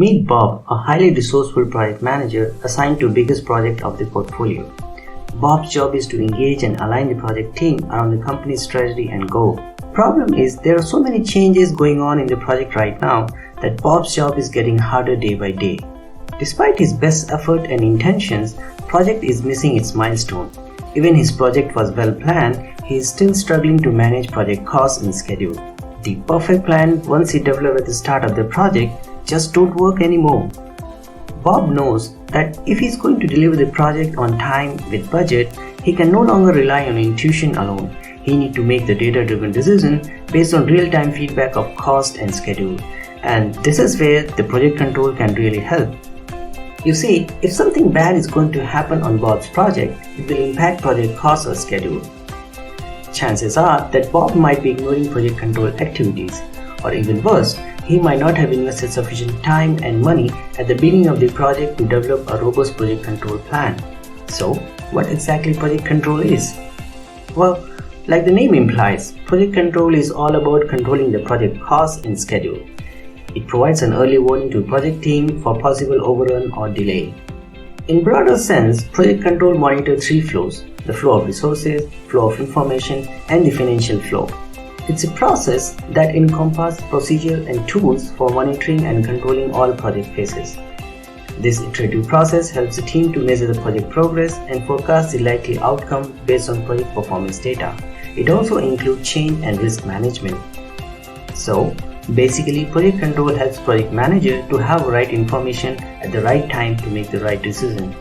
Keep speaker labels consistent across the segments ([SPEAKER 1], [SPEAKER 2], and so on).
[SPEAKER 1] Meet Bob, a highly resourceful project manager assigned to biggest project of the portfolio. Bob's job is to engage and align the project team around the company's strategy and goal. Problem is, there are so many changes going on in the project right now that Bob's job is getting harder day by day. Despite his best effort and intentions, project is missing its milestone. Even his project was well planned, he is still struggling to manage project costs and schedule. The perfect plan once he developed at the start of the project just don't work anymore. Bob knows that if he's going to deliver the project on time with budget, he can no longer rely on intuition alone. He needs to make the data-driven decision based on real-time feedback of cost and schedule. And this is where the project control can really help. You see, if something bad is going to happen on Bob's project, it will impact project costs or schedule. Chances are that Bob might be ignoring project control activities, or even worse, he might not have invested sufficient time and money at the beginning of the project to develop a robust project control plan. So, what exactly project control is? Well, like the name implies, project control is all about controlling the project costs and schedule. It provides an early warning to project team for possible overrun or delay. In broader sense, project control monitors three flows: the flow of resources, flow of information, and the financial flow. It's a process that encompasses procedure and tools for monitoring and controlling all project phases. This iterative process helps the team to measure the project progress and forecast the likely outcome based on project performance data. It also includes change and risk management. So, basically, project control helps project manager to have the right information at the right time to make the right decision.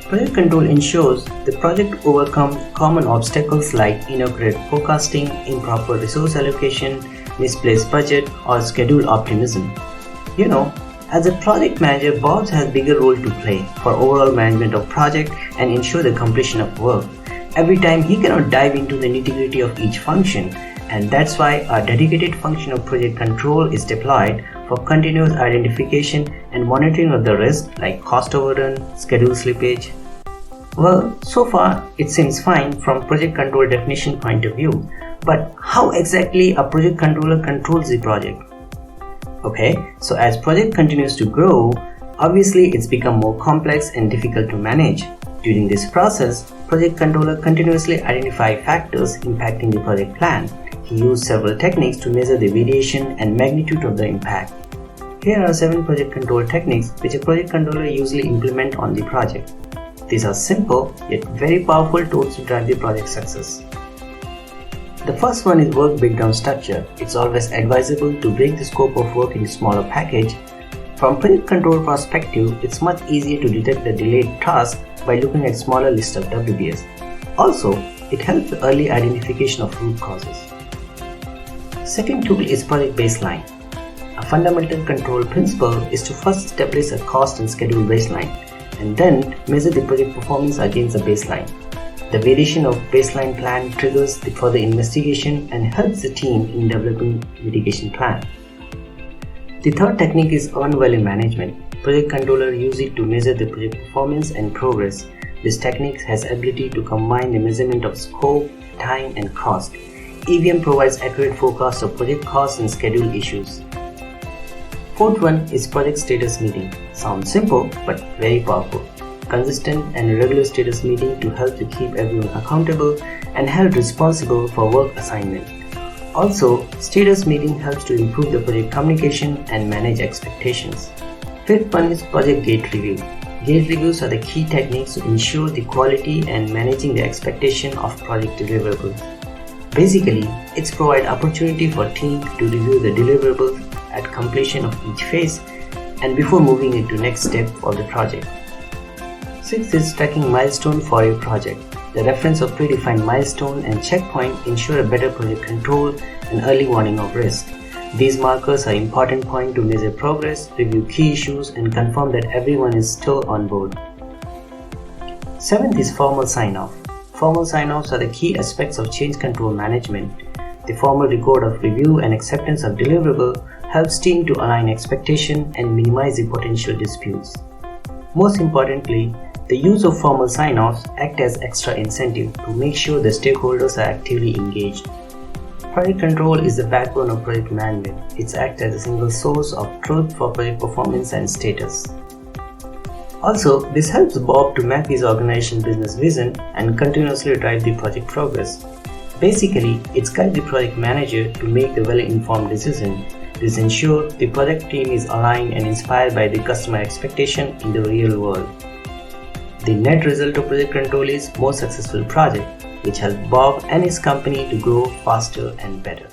[SPEAKER 1] Project control ensures the project overcomes common obstacles like inaccurate forecasting, improper resource allocation, misplaced budget, or schedule optimism. As a project manager, Bob has a bigger role to play for overall management of project and ensure the completion of work. Every time he cannot dive into the nitty-gritty of each function, and that's why a dedicated function of project control is deployed for continuous identification and monitoring of the risk like cost overrun, schedule slippage. Well, so far it seems fine from project control definition point of view, but how exactly a project controller controls the project? Okay, so as project continues to grow, obviously it's become more complex and difficult to manage. During this process, project controller continuously identifies factors impacting the project plan. He used several techniques to measure the variation and magnitude of the impact. Here are 7 project control techniques which a project controller usually implements on the project. These are simple yet very powerful tools to drive the project success. The first one is work breakdown structure. It's always advisable to break the scope of work into smaller packages. From project control perspective, it's much easier to detect the delayed task by looking at smaller list of WBS. Also, it helps the early identification of root causes. Second tool is project baseline. A fundamental control principle is to first establish a cost and schedule baseline and then measure the project performance against the baseline. The variation of baseline plan triggers the further investigation and helps the team in developing mitigation plan. The third technique is earned value management. Project controller use it to measure the project performance and progress. This technique has ability to combine the measurement of scope, time, and cost. EVM provides accurate forecast of project costs and schedule issues. Fourth one is project status meeting. Sounds simple but very powerful. Consistent and regular status meeting to help to keep everyone accountable and held responsible for work assignment. Also, status meeting helps to improve the project communication and manage expectations. Fifth one is project gate review. Gate reviews are the key techniques to ensure the quality and managing the expectation of project deliverables. Basically, it's provide opportunity for team to review the deliverables at completion of each phase and before moving into next step of the project. Sixth is tracking milestone for your project. The reference of predefined milestone and checkpoint ensure a better project control and early warning of risk. These markers are important point to measure progress, review key issues, and confirm that everyone is still on board. Seventh is formal sign-off. Formal sign-offs are the key aspects of change control management. The formal record of review and acceptance of deliverable helps team to align expectation and minimize the potential disputes. Most importantly, the use of formal sign-offs act as extra incentive to make sure the stakeholders are actively engaged. Project control is the backbone of project management. It acts as a single source of truth for project performance and status. Also, this helps Bob to map his organization's business vision and continuously drive the project progress. Basically, it guides the project manager to make the well-informed decision. This ensures the project team is aligned and inspired by the customer expectation in the real world. The net result of project control is more successful project, which help Bob and his company to grow faster and better.